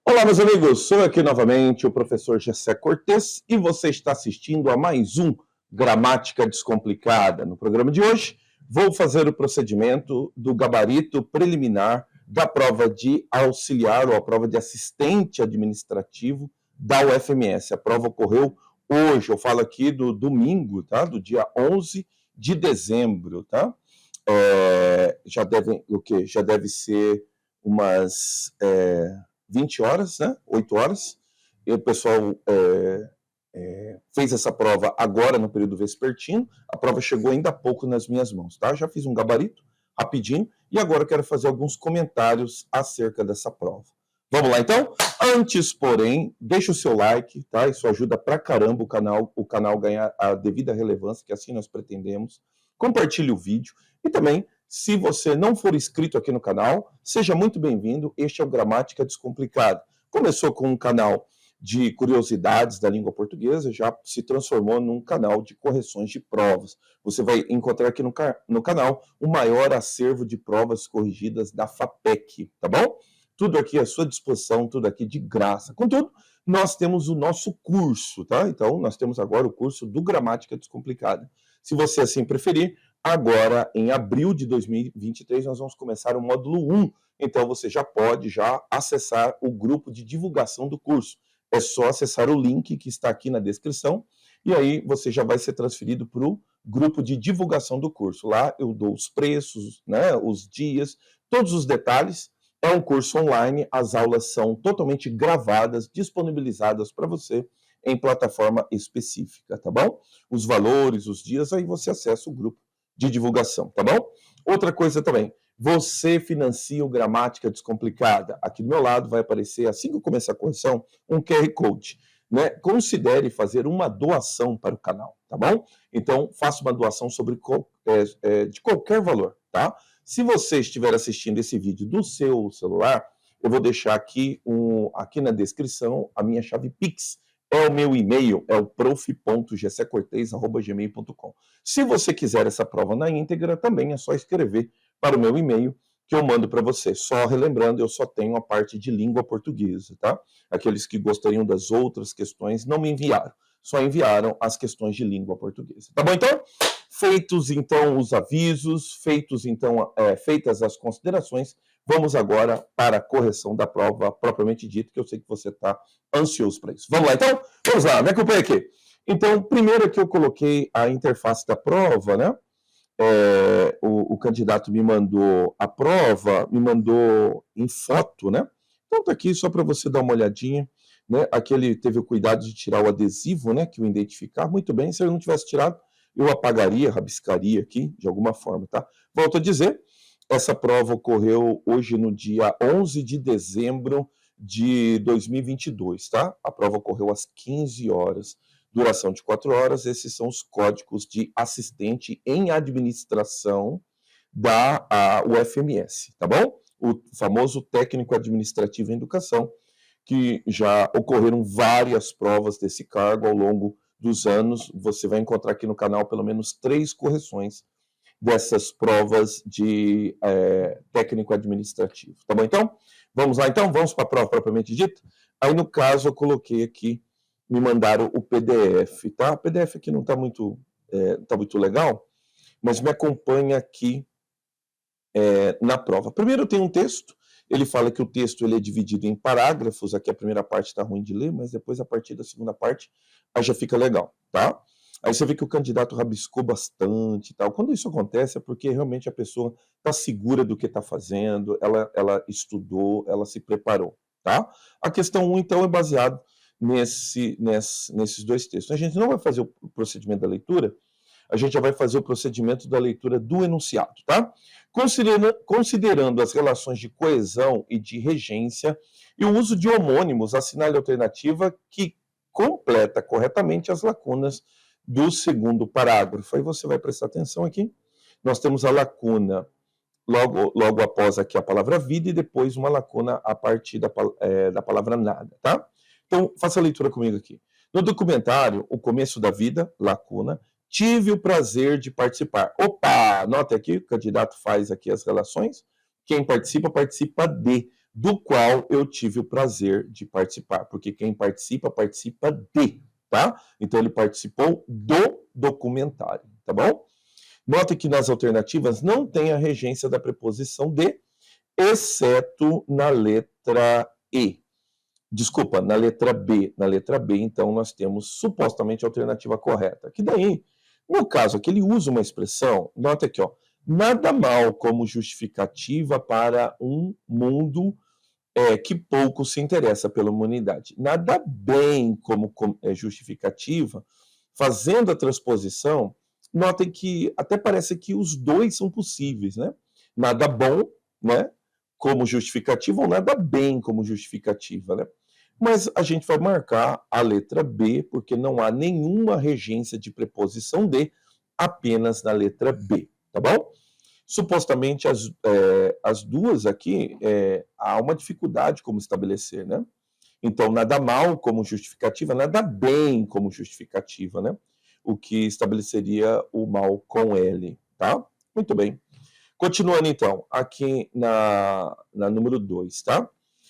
Olá, meus amigos, sou aqui novamente o professor Gessé Cortes e você está assistindo a mais um Gramática Descomplicada. No programa de hoje, vou fazer o procedimento do gabarito preliminar da prova de auxiliar ou a prova de assistente administrativo da UFMS. A prova ocorreu hoje, eu falo aqui do domingo, tá? Do dia 11 de dezembro, tá? Já deve ser umas 20 horas, né? 8 horas. E o pessoal fez essa prova agora no período vespertino. A prova chegou ainda há pouco nas minhas mãos, tá? Já fiz um gabarito rapidinho e agora eu quero fazer alguns comentários acerca dessa prova. Vamos lá, então? Antes, porém, deixa o seu like, tá? Isso ajuda pra caramba o canal ganhar a devida relevância, que assim nós pretendemos. Compartilhe o vídeo e também, se você não for inscrito aqui no canal, seja muito bem-vindo. Este é o Gramática Descomplicada. Começou com um canal de curiosidades da língua portuguesa, já se transformou num canal de correções de provas. Você vai encontrar aqui no canal o maior acervo de provas corrigidas da FAPEC, tá bom? Tudo aqui à sua disposição, tudo aqui de graça. Contudo, nós temos o nosso curso, tá? Então, nós temos agora o curso do Gramática Descomplicada. Se você assim preferir, agora, em abril de 2023, nós vamos começar o módulo 1. Então, você já pode acessar o grupo de divulgação do curso. É só acessar o link que está aqui na descrição e aí você já vai ser transferido para o grupo de divulgação do curso. Lá eu dou os preços, né, os dias, todos os detalhes. É um curso online, as aulas são totalmente gravadas, disponibilizadas para você em plataforma específica, tá bom? Os valores, os dias, aí você acessa o grupo de divulgação, tá bom? Outra coisa também, você financia o Gramática Descomplicada. Aqui do meu lado vai aparecer, assim que eu começar a correção, um QR Code. Né? Considere fazer uma doação para o canal, tá bom? Então, faça uma doação de qualquer valor, tá? Se você estiver assistindo esse vídeo do seu celular, eu vou deixar aqui na descrição a minha chave Pix. É o meu e-mail, é o prof.gessecortez@gmail.com. Se você quiser essa prova na íntegra, também é só escrever para o meu e-mail que eu mando para você. Só relembrando, eu só tenho a parte de língua portuguesa, tá? Aqueles que gostariam das outras questões não me enviaram, só enviaram as questões de língua portuguesa. Tá bom, então? Feitos, então, os avisos, feitas as considerações, vamos agora para a correção da prova propriamente dita, que eu sei que você está ansioso para isso. Vamos lá, então? Vamos lá, me acompanha aqui. Então, primeiro aqui eu coloquei a interface da prova, né? O candidato me mandou a prova, me mandou em foto, né? Então tá aqui só para você dar uma olhadinha, né? Aqui ele teve o cuidado de tirar o adesivo, né? Que o identificar. Muito bem, se ele não tivesse tirado, eu apagaria, rabiscaria aqui de alguma forma, tá? Volto a dizer, essa prova ocorreu hoje no dia 11 de dezembro de 2022, tá? A prova ocorreu às 15 horas. Duração de 4 horas, esses são os códigos de assistente em administração da UFMS, tá bom? O famoso técnico administrativo em educação, que já ocorreram várias provas desse cargo ao longo dos anos. Você vai encontrar aqui no canal pelo menos 3 correções dessas provas de técnico administrativo, tá bom? Então, vamos lá então, vamos para a prova propriamente dita? Aí no caso eu coloquei aqui, me mandaram o PDF, tá? O PDF aqui não está muito legal, mas me acompanha aqui na prova. Primeiro tem um texto, ele fala que o texto ele é dividido em parágrafos, aqui a primeira parte está ruim de ler, mas depois a partir da segunda parte aí já fica legal, tá? Aí você vê que o candidato rabiscou bastante e tal. Quando isso acontece é porque realmente a pessoa está segura do que está fazendo, ela estudou, ela se preparou, tá? A questão 1, então, é baseado nesses 2 textos. A gente não vai fazer o procedimento da leitura, a gente já vai fazer o procedimento da leitura do enunciado, tá? Considerando as relações de coesão e de regência e o uso de homônimos, assinale a alternativa que completa corretamente as lacunas do segundo parágrafo. Aí você vai prestar atenção aqui. Nós temos a lacuna logo após aqui a palavra vida e depois uma lacuna a partir da palavra nada, tá? Então, faça a leitura comigo aqui. No documentário, O Começo da Vida, lacuna, tive o prazer de participar. Opa! Nota aqui, o candidato faz aqui as relações. Quem participa, participa de. do qual eu tive o prazer de participar, porque quem participa, participa de, tá? Então ele participou do documentário, tá bom? Note que nas alternativas não tem a regência da preposição de, exceto na letra E. Desculpa, na letra B. Na letra B, então, nós temos supostamente a alternativa correta. Que daí, no caso aqui, ele usa uma expressão, nota aqui, ó, nada mal como justificativa para um mundo que pouco se interessa pela humanidade. Nada bem como justificativa, fazendo a transposição, notem que até parece que os dois são possíveis, né? Nada bom, né, como justificativa, ou nada bem como justificativa, né? Mas a gente vai marcar a letra B, porque não há nenhuma regência de preposição de, apenas na letra B, tá bom? Supostamente as duas aqui, há uma dificuldade como estabelecer, né? Então, nada mal como justificativa, nada bem como justificativa, né? O que estabeleceria o mal com L, tá? Muito bem. Continuando então, aqui na número 2, tá?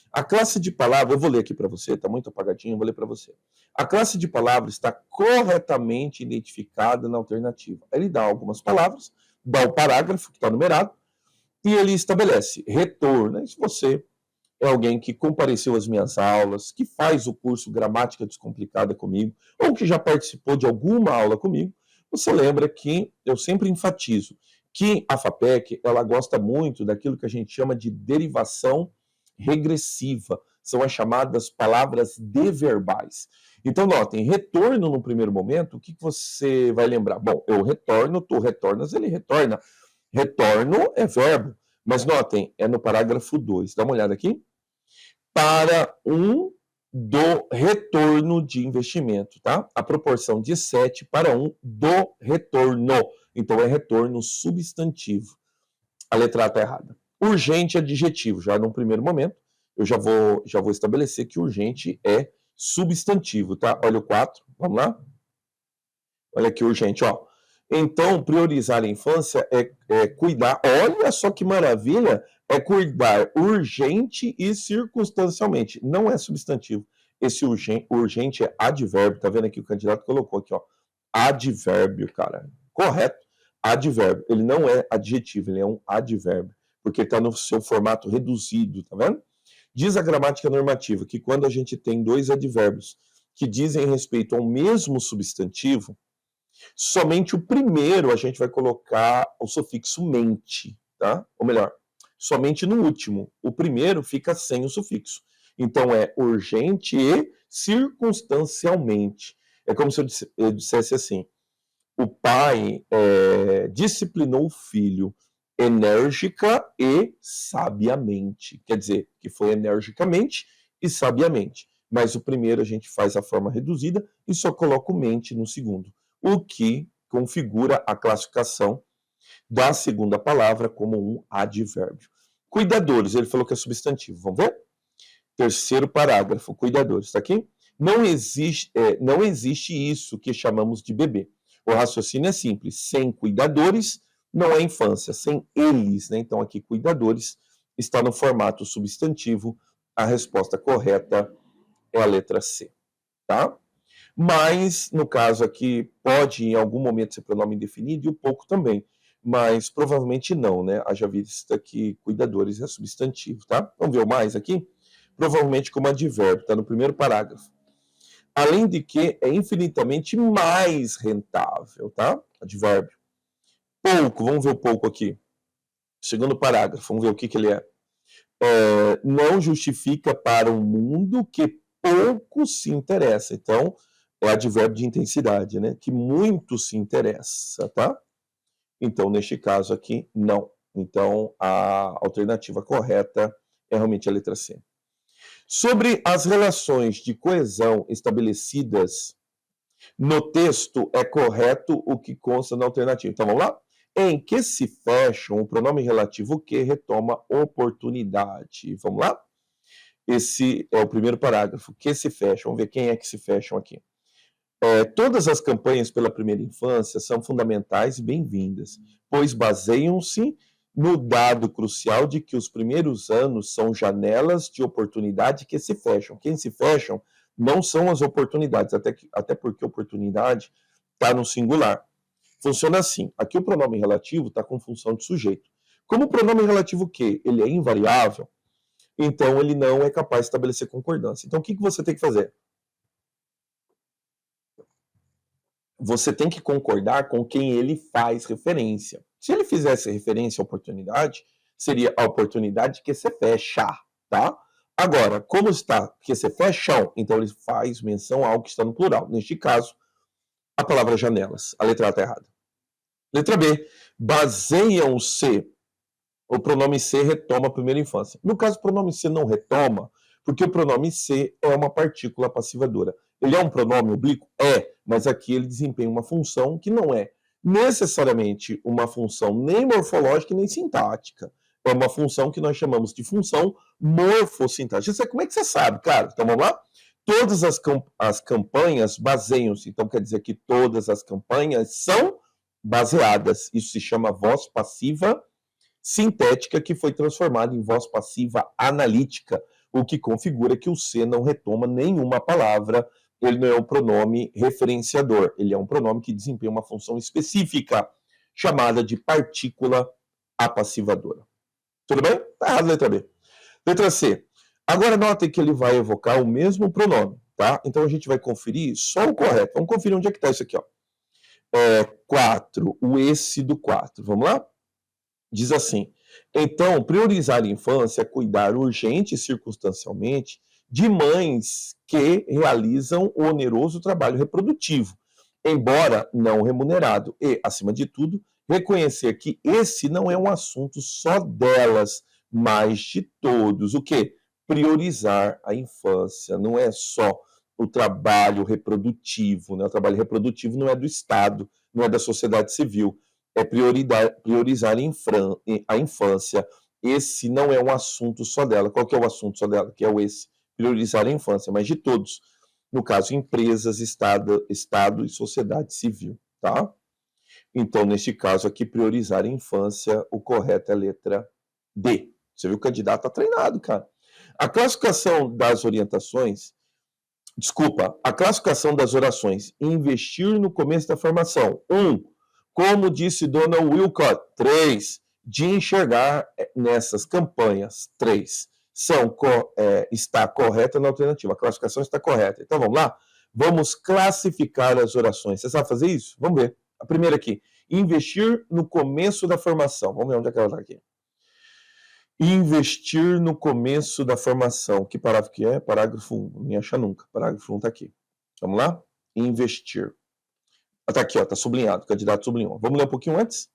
A classe de palavras, eu vou ler aqui para você, tá muito apagadinho, eu vou ler para você. A classe de palavras está corretamente identificada na alternativa. Ele dá algumas palavras, dá o parágrafo que está numerado, e ele estabelece retorno. Se você é alguém que compareceu às minhas aulas, que faz o curso Gramática Descomplicada comigo, ou que já participou de alguma aula comigo, você lembra que eu sempre enfatizo que a FAPEC, ela gosta muito daquilo que a gente chama de derivação regressiva. São as chamadas palavras deverbais. Então, notem, retorno no primeiro momento, o que você vai lembrar? Bom, eu retorno, tu retornas, ele retorna. Retorno é verbo, mas notem, é no parágrafo 2. Dá uma olhada aqui. Para um do retorno de investimento, tá? A proporção de 7 para 1 do retorno. Então, é retorno substantivo. A letra A está errada. Urgente é adjetivo. Já num primeiro momento, eu já vou estabelecer que urgente é substantivo, tá? Olha o 4, vamos lá? Olha aqui, urgente, ó. Então, priorizar a infância é cuidar. Olha só que maravilha! É cuidar urgente e circunstancialmente. Não é substantivo. Esse urgente é advérbio. Tá vendo aqui? O candidato colocou aqui, ó. Advérbio, cara. Correto. Advérbio. Ele não é adjetivo, ele é um advérbio. Porque está no seu formato reduzido, tá vendo? Diz a gramática normativa que quando a gente tem dois advérbios que dizem respeito ao mesmo substantivo, somente o primeiro a gente vai colocar o sufixo mente, tá? Ou melhor, somente no último. O primeiro fica sem o sufixo. Então é urgente e circunstancialmente. É como se eu dissesse assim: o pai disciplinou o filho enérgica e sabiamente. Quer dizer, que foi energicamente e sabiamente. Mas o primeiro a gente faz a forma reduzida e só coloca o mente no segundo, o que configura a classificação da segunda palavra como um advérbio. Cuidadores, ele falou que é substantivo. Vamos ver? Terceiro parágrafo, cuidadores, está aqui? Não existe isso que chamamos de bebê. O raciocínio é simples. Sem cuidadores, não é infância. Sem eles, né? Então aqui, cuidadores, está no formato substantivo. A resposta correta é a letra C, tá? Mas, no caso aqui, pode em algum momento ser pronome indefinido e o pouco também. Mas provavelmente não, né? Haja vista que cuidadores é substantivo, tá? Vamos ver o mais aqui? Provavelmente como advérbio, está no primeiro parágrafo. Além de que é infinitamente mais rentável, tá? Advérbio. Pouco, vamos ver o pouco aqui. Segundo parágrafo, vamos ver o que ele é. Não justifica para um mundo que pouco se interessa. Então, é advérbio de intensidade, né? Que muito se interessa, tá? Então, neste caso aqui, não. Então, a alternativa correta é realmente a letra C. Sobre as relações de coesão estabelecidas no texto, é correto o que consta na alternativa. Então, vamos lá? Em que se fecham, o pronome relativo que retoma oportunidade. Vamos lá? Esse é o primeiro parágrafo. Que se fecham. Vamos ver quem é que se fecham aqui. Todas as campanhas pela primeira infância são fundamentais e bem-vindas, pois baseiam-se no dado crucial de que os primeiros anos são janelas de oportunidade que se fecham. Quem se fecham não são as oportunidades, até porque oportunidade está no singular. Funciona assim, aqui o pronome relativo está com função de sujeito. Como o pronome relativo que ele é invariável, então ele não é capaz de estabelecer concordância. Então o que você tem que fazer? Você tem que concordar com quem ele faz referência. Se ele fizesse referência à oportunidade, seria a oportunidade que se fecha, tá? Agora, como está que se fecham, então ele faz menção a algo que está no plural. Neste caso, a palavra janelas. A letra A está errada. Letra B, baseiam-se. O pronome se retoma a primeira infância. No caso, o pronome se não retoma, porque o pronome se é uma partícula passivadora. Ele é um pronome oblíquo? É, mas aqui ele desempenha uma função que não é necessariamente uma função nem morfológica nem sintática. É uma função que nós chamamos de função morfossintática. Como é que você sabe, cara? Então vamos lá? Todas as campanhas baseiam-se. Então quer dizer que todas as campanhas são baseadas. Isso se chama voz passiva sintética, que foi transformada em voz passiva analítica, o que configura que o se não retoma nenhuma palavra. Ele não é um pronome referenciador, ele é um pronome que desempenha uma função específica, chamada de partícula apassivadora. Tudo bem? Tá errado, letra B. Letra C. Agora notem que ele vai evocar o mesmo pronome, tá? Então a gente vai conferir só o correto. Vamos conferir onde é que está isso aqui, ó. 4, o esse do 4. Vamos lá? Diz assim, então, priorizar a infância é cuidar urgente e circunstancialmente de mães que realizam o oneroso trabalho reprodutivo, embora não remunerado, e, acima de tudo, reconhecer que esse não é um assunto só delas, mas de todos. O quê? Priorizar a infância, não é só o trabalho reprodutivo, né? O trabalho reprodutivo não é do Estado, não é da sociedade civil, é priorizar a infância. Esse não é um assunto só dela. Qual que é o assunto só dela? Que é o esse, priorizar a infância, mas de todos. No caso, empresas, Estado e sociedade civil, tá? Então, neste caso aqui, priorizar a infância, o correto é a letra D. Você viu, o candidato está treinado, cara. A classificação das orientações, a classificação das orações, investir no começo da formação. 1, como disse Dona Wilcott. 3, de enxergar nessas campanhas. 3, está correta na alternativa. A classificação está correta. Então vamos lá? Vamos classificar as orações. Você sabe fazer isso? Vamos ver. A primeira aqui. Investir no começo da formação. Vamos ver onde é que ela está aqui. Investir no começo da formação. Que parágrafo que é? Parágrafo 1. Não me acha nunca. Parágrafo 1 está aqui. Vamos lá? Investir. Está aqui, está sublinhado. O candidato sublinhou. Vamos ler um pouquinho antes?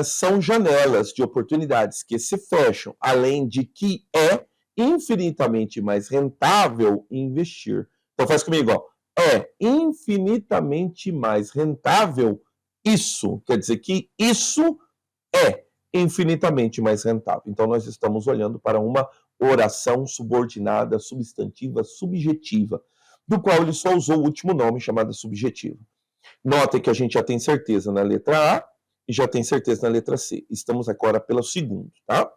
São janelas de oportunidades que se fecham, além de que é infinitamente mais rentável investir. Então faz comigo, ó. É infinitamente mais rentável isso. Quer dizer que isso é infinitamente mais rentável. Então nós estamos olhando para uma oração subordinada, substantiva, subjetiva, do qual ele só usou o último nome, chamada subjetiva. Notem que a gente já tem certeza na letra A e já tem certeza na letra C. Estamos agora pelo segundo, tá?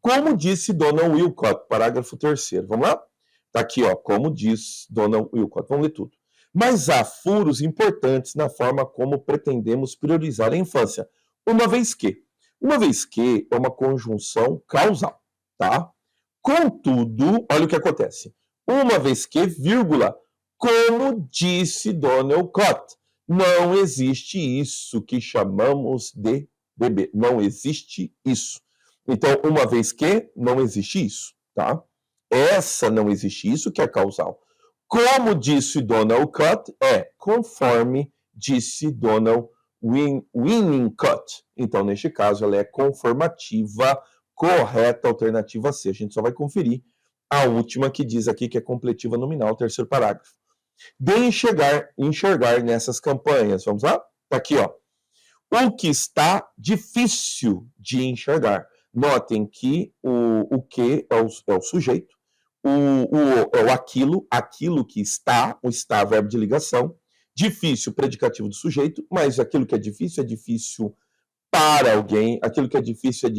Como disse Dona Wilcott, parágrafo 3º. Vamos lá? Tá aqui, ó, como diz Dona Wilcott. Vamos ler tudo. Mas há furos importantes na forma como pretendemos priorizar a infância, uma vez que é uma conjunção causal, tá? Contudo, olha o que acontece. Uma vez que, vírgula, como disse Dona Wilcott, não existe isso que chamamos de bebê. Não existe isso. Então, uma vez que, não existe isso, tá? Essa não existe isso que é causal. Como disse Dona Wilcott, conforme disse Dona Winnicott. Então, neste caso, ela é conformativa, correta, alternativa C. A gente só vai conferir a última que diz aqui que é completiva nominal, terceiro parágrafo. De enxergar nessas campanhas. Vamos lá? Tá aqui, ó. O que está difícil de enxergar. Notem que o que é o sujeito, é o aquilo que está, o está, verbo de ligação, difícil, predicativo do sujeito, mas aquilo que é difícil para alguém, aquilo que é difícil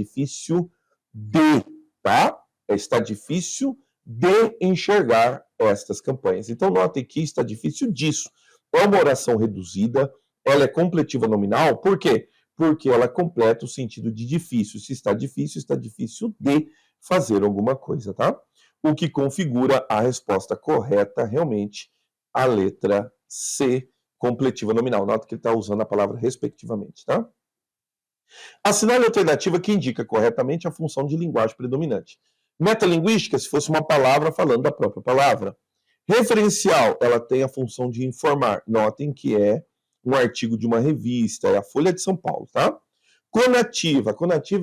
de, tá? Está difícil de enxergar estas campanhas. Então, notem que está difícil disso. É uma oração reduzida, ela é completiva nominal, por quê? Porque ela completa o sentido de difícil. Se está difícil de fazer alguma coisa, tá? O que configura a resposta correta, realmente, a letra C, completiva nominal. Nota que ele está usando a palavra respectivamente, tá? Assinale a alternativa que indica corretamente a função de linguagem predominante. Metalinguística, se fosse uma palavra falando da própria palavra. Referencial, ela tem a função de informar. Notem que é um artigo de uma revista, é a Folha de São Paulo, tá? Conativa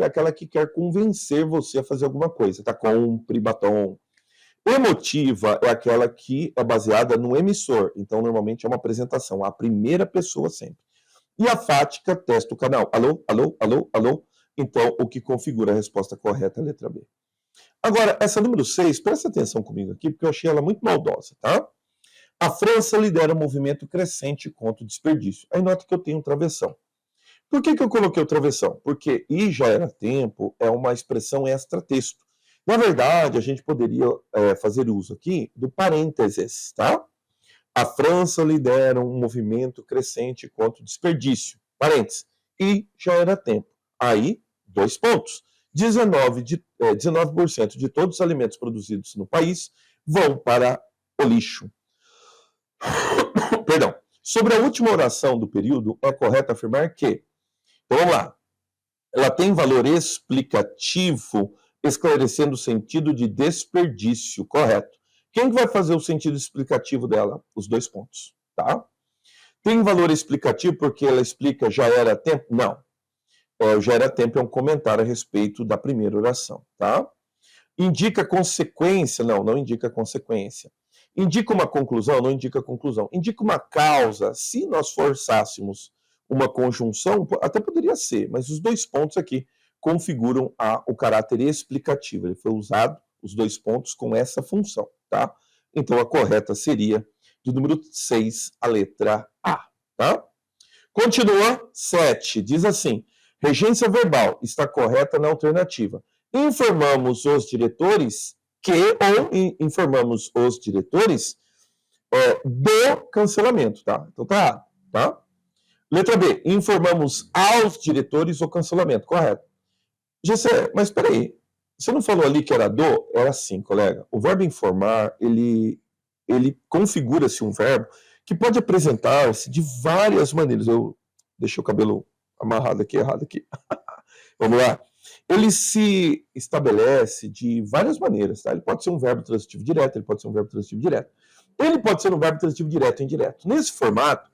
é aquela que quer convencer você a fazer alguma coisa, tá? Compre batom. Emotiva é aquela que é baseada no emissor, então normalmente é uma apresentação, a primeira pessoa sempre. E a fática testa o canal. Alô, alô, alô, alô. Então, o que configura a resposta correta é a letra B. Agora, essa número 6, presta atenção comigo aqui, porque eu achei ela muito maldosa, tá? A França lidera um movimento crescente contra o desperdício. Aí nota que eu tenho um travessão. Por que eu coloquei o travessão? Porque "e já era tempo" é uma expressão extra-texto. Na verdade, a gente poderia fazer uso aqui do parênteses, tá? A França lidera um movimento crescente contra o desperdício. Parênteses. E já era tempo. Aí, 2 pontos. 19% de todos os alimentos produzidos no país vão para o lixo. Perdão. Sobre a última oração do período, é correto afirmar que, então vamos lá, ela tem valor explicativo, esclarecendo o sentido de desperdício, correto. Quem que vai fazer o sentido explicativo dela? Os 2 pontos, tá? Tem valor explicativo porque ela explica já era tempo? Não. Já era tempo é um comentário a respeito da primeira oração, tá? Indica consequência? Não, não indica consequência. Indica uma conclusão? Não indica conclusão. Indica uma causa? Se nós forçássemos uma conjunção, até poderia ser, mas os 2 pontos aqui configuram o caráter explicativo. Ele foi usado, os 2 pontos, com essa função, tá? Então, a correta seria, do número 6, a letra A, tá? Continua, 7, diz assim, regência verbal está correta na alternativa. Informamos os diretores do cancelamento, tá? Então tá errado, tá? Letra B, informamos aos diretores o cancelamento, correto. Gessé, mas peraí, você não falou ali que era do? Era assim, colega. O verbo informar, ele configura-se um verbo que pode apresentar-se de várias maneiras. Eu deixei o cabelo amarrado aqui, errado aqui. Vamos lá. Ele se estabelece de várias maneiras, tá? Ele pode ser um verbo transitivo direto, ele pode ser um verbo transitivo direto. Ele pode ser um verbo transitivo direto e indireto. Nesse formato,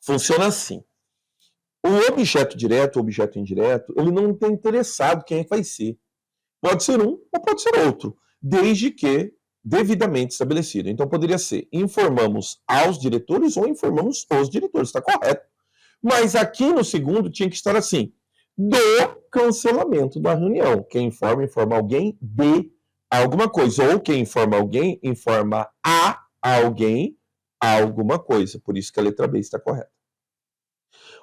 funciona assim. O objeto direto, o objeto indireto, ele não está interessado quem é que vai ser. Pode ser um ou pode ser outro, desde que devidamente estabelecido. Então poderia ser informamos aos diretores ou informamos os diretores, está correto. Mas aqui no segundo tinha que estar assim, do cancelamento da reunião. Quem informa alguém de alguma coisa. Ou quem informa alguém, informa a alguém alguma coisa. Por isso que a letra B está correta.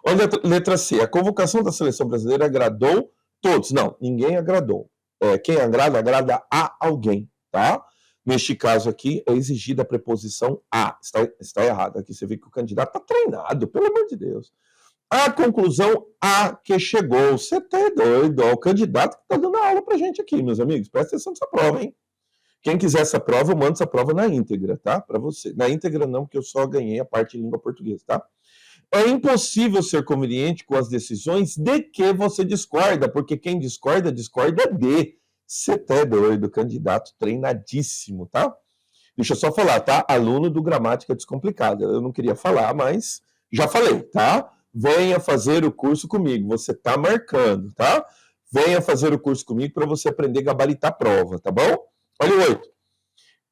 Olha a letra C. A convocação da seleção brasileira agradou todos. Não, ninguém agradou. Quem agrada a alguém, tá? Neste caso aqui, é exigida a preposição a. Está errado. Aqui você vê que o candidato está treinado, pelo amor de Deus. A conclusão a que chegou. Você tá doido. O candidato que está dando aula pra gente aqui, meus amigos. Presta atenção nessa prova, hein? Quem quiser essa prova, eu mando essa prova na íntegra, tá? Para você. Na íntegra não, porque eu só ganhei a parte de língua portuguesa, tá? É impossível ser conveniente com as decisões de que você discorda, porque quem discorda de. Você tá doido, candidato treinadíssimo, tá? Deixa eu só falar, tá? Aluno do Gramática Descomplicada. Eu não queria falar, mas já falei, tá? Venha fazer o curso comigo. Você tá marcando, tá? Venha fazer o curso comigo para você aprender a gabaritar a prova, tá bom? Olha o 8.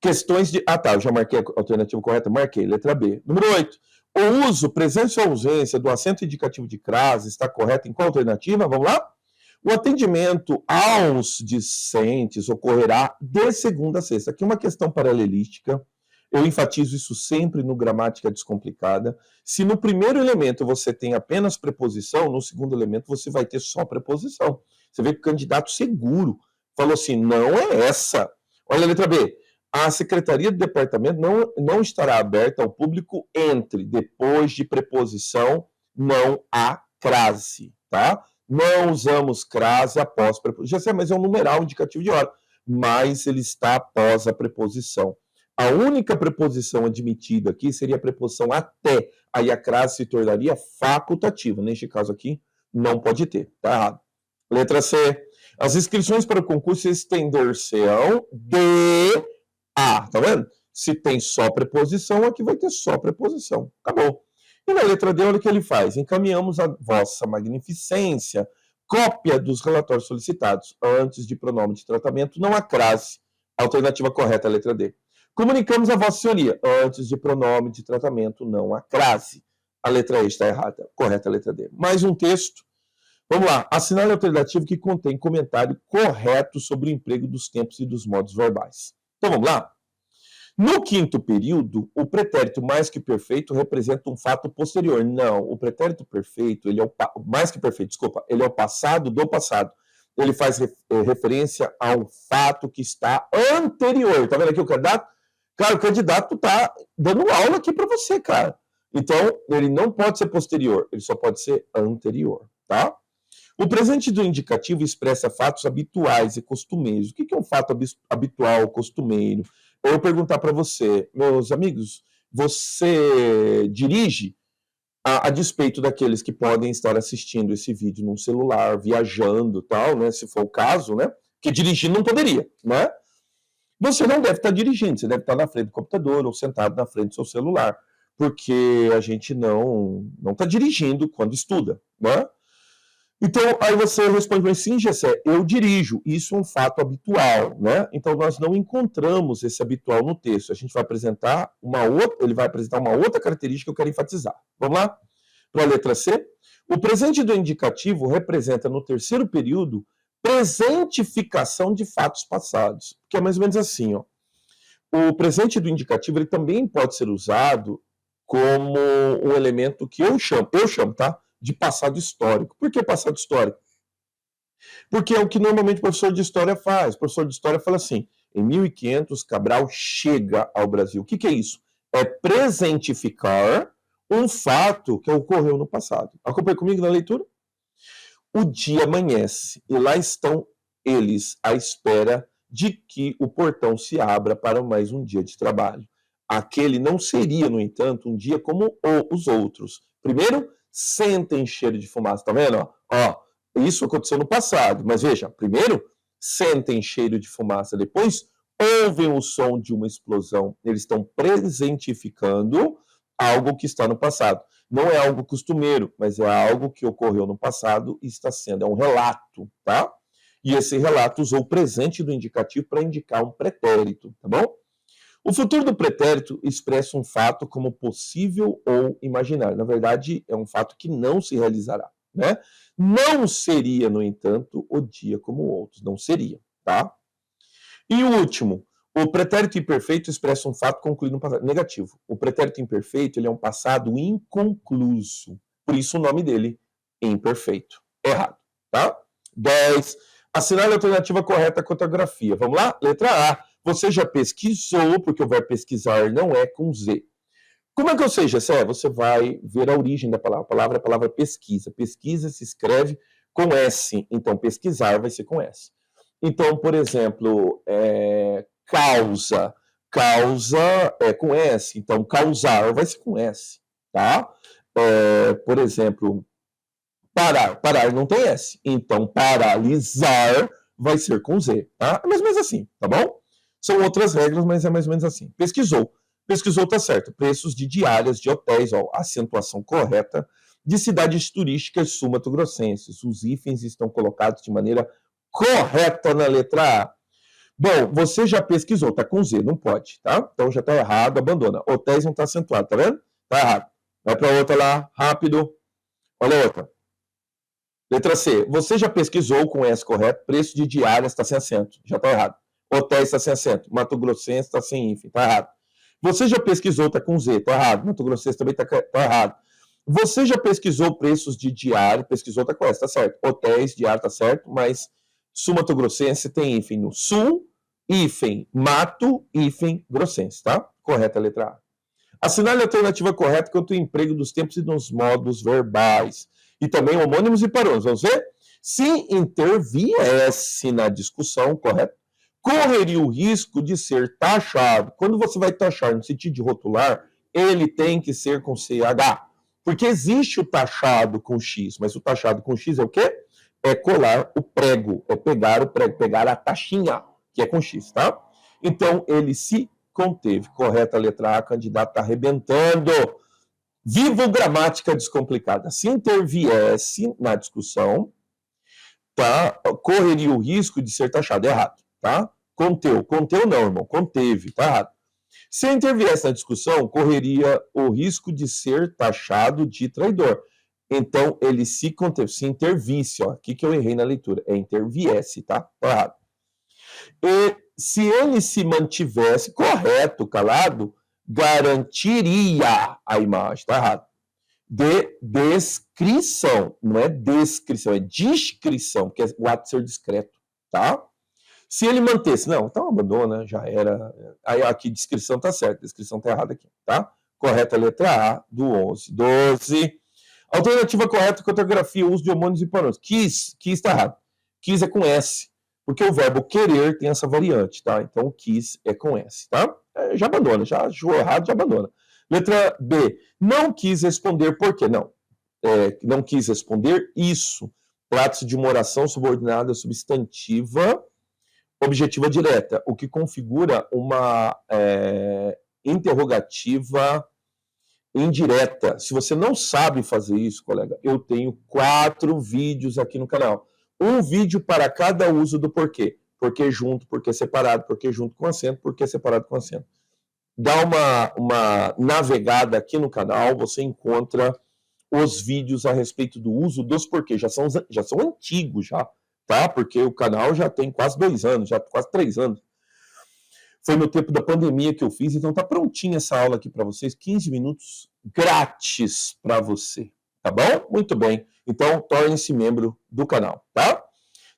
Questões de... Ah, tá, eu já marquei a alternativa correta? Marquei, letra B. Número 8. O uso, presença ou ausência do acento indicativo de crase está correto em qual alternativa? Vamos lá? O atendimento aos discentes ocorrerá de segunda a sexta. Aqui uma questão paralelística. Eu enfatizo isso sempre no Gramática Descomplicada. Se no primeiro elemento você tem apenas preposição, no segundo elemento você vai ter só preposição. Você vê que o candidato seguro falou assim, não é essa. Olha a letra B. A Secretaria do Departamento não estará aberta ao público entre, depois de preposição, não há crase, tá? Não usamos crase após preposição. Já sei, mas é um numeral indicativo de hora. Mas ele está após a preposição. A única preposição admitida aqui seria a preposição até. Aí a crase se tornaria facultativa. Neste caso aqui, não pode ter. Tá errado. Letra C. As inscrições para o concurso estender-se-ão de a. Tá vendo? Se tem só preposição, aqui vai ter só preposição. Acabou. E na letra D, olha o que ele faz. Encaminhamos a vossa magnificência cópia dos relatórios solicitados. Antes de pronome de tratamento, não há crase. Alternativa correta, letra D. Comunicamos a vossa senhoria. Antes de pronome de tratamento, não há crase. A letra E está errada. Correta, a letra D. Mais um texto. Vamos lá. Assinale a alternativa que contém comentário correto sobre o emprego dos tempos e dos modos verbais. Então, vamos lá? No quinto período, o pretérito mais que perfeito representa um fato posterior. Não, o pretérito perfeito, ele é mais que perfeito, desculpa, ele é o passado do passado. Ele faz referência a um fato que está anterior. Tá vendo aqui o candidato? Cara, o candidato tá dando aula aqui para você, cara. Então, ele não pode ser posterior, ele só pode ser anterior, tá? O presente do indicativo expressa fatos habituais e costumeiros. O que é um fato habitual, costumeiro? Eu perguntar para você, meus amigos, você dirige a despeito daqueles que podem estar assistindo esse vídeo num celular, viajando, tal, né? Se for o caso, né? Que dirigir não poderia, né? Você não deve estar dirigindo, você deve estar na frente do computador ou sentado na frente do seu celular, porque a gente não está dirigindo quando estuda, né? Então, aí você responde assim, Gessé, eu dirijo, isso é um fato habitual, né? Então, nós não encontramos esse habitual no texto. A gente vai apresentar ele vai apresentar uma outra característica que eu quero enfatizar. Vamos lá? Para a letra C. O presente do indicativo representa, no terceiro período, presentificação de fatos passados. Que é mais ou menos assim, ó. O presente do indicativo, ele também pode ser usado como um elemento que eu chamo, tá? De passado histórico. Por que passado histórico? Porque é o que normalmente o professor de história faz. O professor de história fala assim, em 1500 Cabral chega ao Brasil. O que é isso? É presentificar um fato que ocorreu no passado. Acompanhe comigo na leitura? O dia amanhece e lá estão eles à espera de que o portão se abra para mais um dia de trabalho. Aquele não seria, no entanto, um dia como os outros. Primeiro, sentem cheiro de fumaça, tá vendo? Ó, isso aconteceu no passado, mas veja, primeiro, sentem cheiro de fumaça, depois, ouvem o som de uma explosão. Eles estão presentificando algo que está no passado. Não é algo costumeiro, mas é algo que ocorreu no passado e está sendo, é um relato, tá? E esse relato usou o presente do indicativo para indicar um pretérito, tá bom? O futuro do pretérito expressa um fato como possível ou imaginário. Na verdade, é um fato que não se realizará, né? Não seria, no entanto, o dia como outros. Não seria, tá? E o último, o pretérito imperfeito expressa um fato concluído no passado. Negativo. O pretérito imperfeito, ele é um passado inconcluso. Por isso o nome dele, imperfeito. Errado, tá? 10. Assinale a alternativa correta à cotografia. Vamos lá? Letra A. Você já pesquisou, porque o verbo pesquisar não é com Z. Como é que eu sei, Gessé? Você vai ver a origem da palavra. A palavra pesquisa. Pesquisa se escreve com S. Então, pesquisar vai ser com S. Então, por exemplo, causa. Causa é com S. Então, causar vai ser com S. Tá? Por exemplo, parar. Parar não tem S. Então, paralisar vai ser com Z. Tá? É mais ou menos assim, tá bom? São outras regras, mas é mais ou menos assim. Pesquisou. Pesquisou, tá certo. Preços de diárias, de hotéis, ó, acentuação correta, de cidades turísticas sul-mato-grossenses. Os hífens estão colocados de maneira correta na letra A. Bom, você já pesquisou, tá com Z, não pode, tá? Então já tá errado, abandona. Hotéis não tá acentuado, tá vendo? Tá errado. Vai pra outra lá, rápido. Olha a outra. Letra C. Você já pesquisou com S correto, preço de diárias está sem acento. Já tá errado. Hotéis está sem acento. Mato Grossense está sem hífen. Está errado. Você já pesquisou, tá com Z, tá errado. Mato Grossense também tá errado. Você já pesquisou preços de diário, pesquisou, tá correto, tá certo. Hotéis, diário, tá certo, mas Sul Mato Grossense tem hífen no Sul, hífen Mato, hífen Grossense, tá? Correta a letra A. Assinale a alternativa correta quanto ao emprego dos tempos e dos modos verbais. E também homônimos e parônimos. Vamos ver? Se interviesse na discussão, correto? Correria o risco de ser taxado. Quando você vai taxar no sentido de rotular, ele tem que ser com CH. Porque existe o taxado com X, mas o taxado com X é o quê? É colar o prego, é pegar o prego, pegar a taxinha, que é com X, tá? Então, ele se conteve. Correta a letra A, candidato está arrebentando. Vivo gramática descomplicada. Se interviesse na discussão, tá? Correria o risco de ser taxado. Errado, tá? Conteu não, irmão. Conteve, tá errado. Se interviesse na discussão, correria o risco de ser taxado de traidor. Então, ele se conteve. Se intervisse, ó. Aqui que eu errei na leitura. É interviesse, tá? Tá errado. E se ele se mantivesse correto, calado, garantiria a imagem. Tá errado. De descrição. Não é descrição, é descrição, porque é o ato de ser discreto, tá? Se ele mantesse, não, então abandona, já era. Aí aqui, descrição tá certa, descrição tá errada aqui, tá? Correta a letra A do 11. 12. Alternativa correta, cartografia, uso de homônimos e parônimos. Quis tá errado. Quis é com S, porque o verbo querer tem essa variante, tá? Então, quis é com S, tá? Já abandona, já jogou errado, já abandona. Letra B, não quis responder por quê? Não, não quis responder isso. Trata-se de uma oração subordinada substantiva objetiva direta, o que configura uma interrogativa indireta. Se você não sabe fazer isso, colega, eu tenho 4 vídeos aqui no canal. Um vídeo para cada uso do porquê. Porquê junto, porquê separado, porquê junto com acento, porquê separado com acento. Dá uma navegada aqui no canal, você encontra os vídeos a respeito do uso dos porquês. Já são antigos, já, tá? Porque o canal já tem quase 2 anos, já quase 3 anos. Foi no tempo da pandemia que eu fiz, então tá prontinha essa aula aqui para vocês, 15 minutos grátis para você, tá bom? Muito bem. Então, torne-se membro do canal, tá?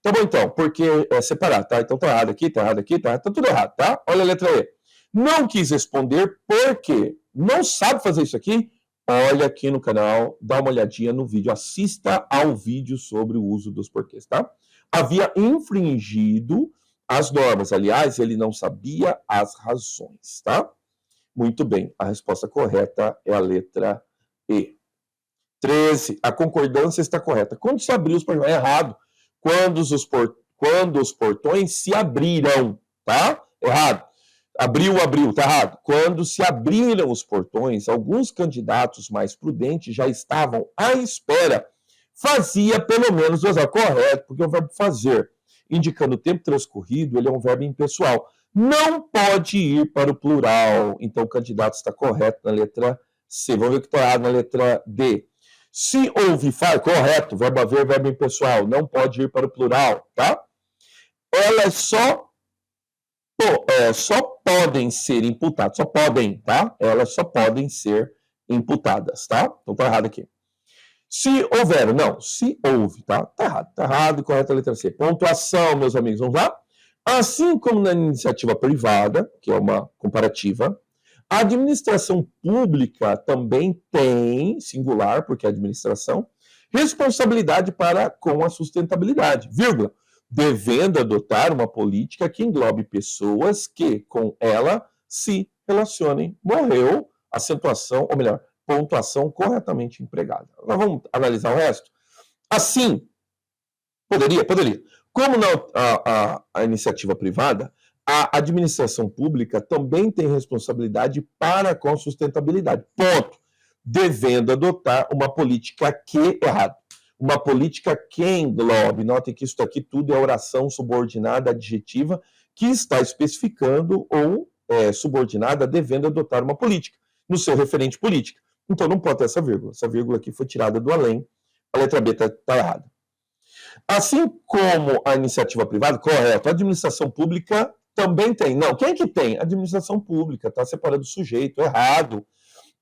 Tá bom, então, porque é separado, tá? Então tá errado aqui, tá errado aqui, tá tudo errado, tá? Olha a letra E. Não quis responder porque não sabe fazer isso aqui? Olha aqui no canal, dá uma olhadinha no vídeo, assista ao vídeo sobre o uso dos porquês, tá? Havia infringido as normas, aliás, ele não sabia as razões, tá? Muito bem, a resposta correta é a letra E. 13, a concordância está correta. Quando se abriu os portões, é errado. Quando os portões se abriram, tá? Errado. Abriu, tá errado. Quando se abriram os portões, alguns candidatos mais prudentes já estavam à espera. Fazia pelo menos o exato. Correto, porque é o verbo fazer, indicando o tempo transcorrido, ele é um verbo impessoal. Não pode ir para o plural. Então o candidato está correto na letra C. Vamos ver o que está errado na letra D. Se houve falha, correto, verbo haver, verbo impessoal. Não pode ir para o plural, tá? Elas só podem ser imputadas, só podem, tá? Elas só podem ser imputadas, tá? Então tá errado aqui. Se houver, não, se houve, tá? Tá errado, correto a letra C. Pontuação, meus amigos, vamos lá? Assim como na iniciativa privada, que é uma comparativa, a administração pública também tem, singular, porque é administração, responsabilidade para com a sustentabilidade, vírgula, devendo adotar uma política que englobe pessoas que, com ela, se relacionem. Morreu, acentuação, ou melhor, pontuação corretamente empregada. Nós vamos analisar o resto? Assim, poderia. Como a iniciativa privada, a administração pública também tem responsabilidade para com a sustentabilidade. Ponto. Devendo adotar uma política que... Errado. Uma política que englobe, notem que isso aqui tudo é oração subordinada adjetiva que está especificando ou subordinada devendo adotar uma política, no seu referente política. Então não pode ter essa vírgula aqui foi tirada do além, a letra B está errada. Assim como a iniciativa privada, correto, a administração pública Também tem. Não, quem é que tem? Administração pública, está separando o sujeito, errado.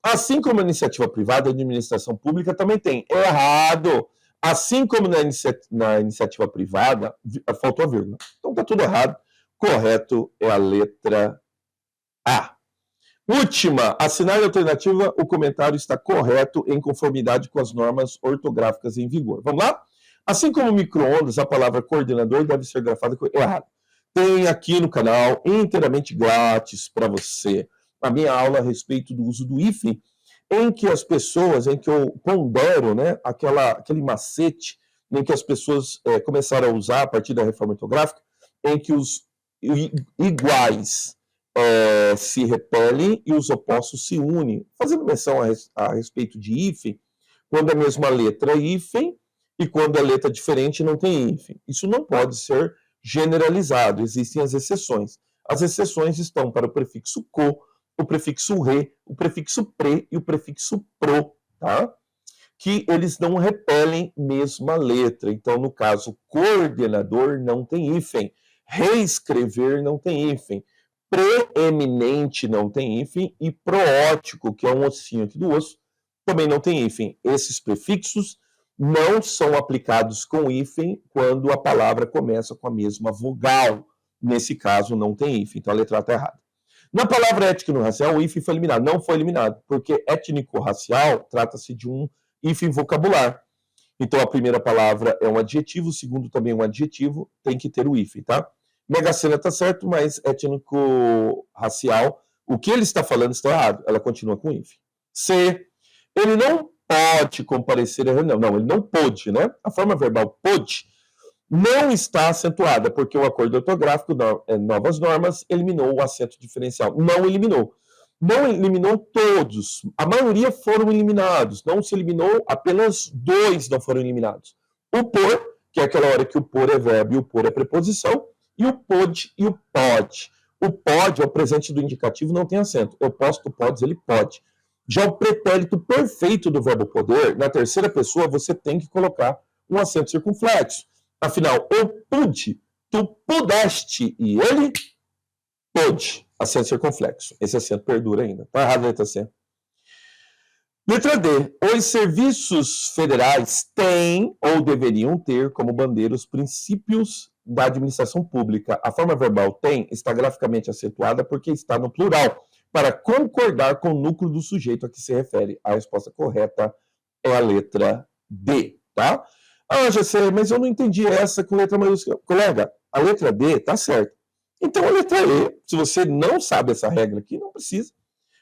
Assim como a iniciativa privada, a administração pública também tem. Errado. Assim como na iniciativa privada, faltou a vírgula. Então está tudo errado. Correto é a letra A. Última, assinar a alternativa, o comentário está correto em conformidade com as normas ortográficas em vigor. Vamos lá? Assim como micro-ondas, a palavra coordenador deve ser grafada errado. Tem aqui no canal, inteiramente grátis para você, a minha aula a respeito do uso do hífen, em que as pessoas, em que eu pondero, né, aquele macete em que as pessoas começaram a usar a partir da reforma ortográfica, em que os iguais se repelem e os opostos se unem. Fazendo menção a respeito de hífen, quando a mesma letra é hífen e quando a letra é diferente não tem hífen. Isso não pode ser generalizado, existem as exceções. As exceções estão para o prefixo co, o prefixo re, o prefixo pre e o prefixo pro, tá? Que eles não repelem mesma letra. Então, no caso, coordenador não tem hífen, reescrever não tem hífen, preeminente não tem hífen e proótico, que é um ossinho aqui do osso, também não tem hífen. Esses prefixos não são aplicados com hífen quando a palavra começa com a mesma vogal. Nesse caso, não tem hífen, então a letra A está errada. Na palavra étnico-racial, o hífen foi eliminado. Não foi eliminado, porque étnico-racial trata-se de um hífen vocabular. Então, a primeira palavra é um adjetivo, o segundo também é um adjetivo, tem que ter o hífen, tá? Mega Sena está certo, mas étnico-racial, o que ele está falando está errado. Ela continua com hífen. C. Ele não pode comparecer à reunião. Não, ele não pôde, né? A forma verbal pôde não está acentuada, porque o acordo ortográfico, novas normas, eliminou o acento diferencial. Não eliminou. Não eliminou todos. A maioria foram eliminados. Não se eliminou, apenas 2 não foram eliminados. O por, que é aquela hora que o por é verbo e o por é preposição, e o pôde e o pode. O pode é o presente do indicativo, não tem acento. Eu posso, tu podes, ele pode. Já o pretérito perfeito do verbo poder, na terceira pessoa, você tem que colocar um acento circunflexo. Afinal, eu pude, tu pudeste, e ele pôde. Acento circunflexo. Esse acento perdura ainda. Está errado a letra C. Letra D. Os serviços federais têm ou deveriam ter como bandeira os princípios da administração pública. A forma verbal tem está graficamente acentuada porque está no plural, para concordar com o núcleo do sujeito a que se refere. A resposta correta é a letra D, tá? Ah, GC, mas eu não entendi essa com letra maiúscula. Colega, a letra D está certa. Então a letra E, se você não sabe essa regra aqui, não precisa.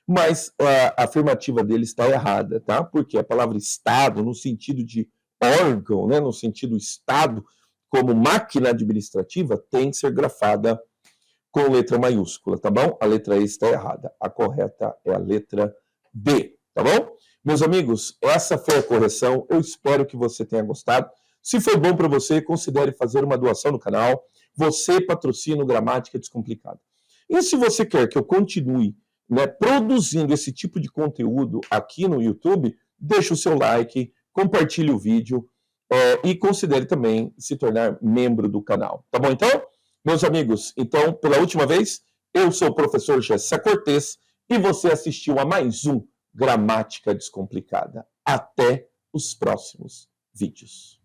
Mas a afirmativa dele está errada, tá? Porque a palavra Estado, no sentido de órgão, né, no sentido Estado, como máquina administrativa, tem que ser grafada com letra maiúscula, tá bom? A letra E está errada. A correta é a letra B, tá bom? Meus amigos, essa foi a correção. Eu espero que você tenha gostado. Se foi bom para você, considere fazer uma doação no canal. Você patrocina o Gramática Descomplicada. E se você quer que eu continue, né, produzindo esse tipo de conteúdo aqui no YouTube, deixe o seu like, compartilhe o vídeo e considere também se tornar membro do canal. Tá bom, então? Meus amigos, então, pela última vez, eu sou o professor Gessé Cortez e você assistiu a mais um Gramática Descomplicada. Até os próximos vídeos.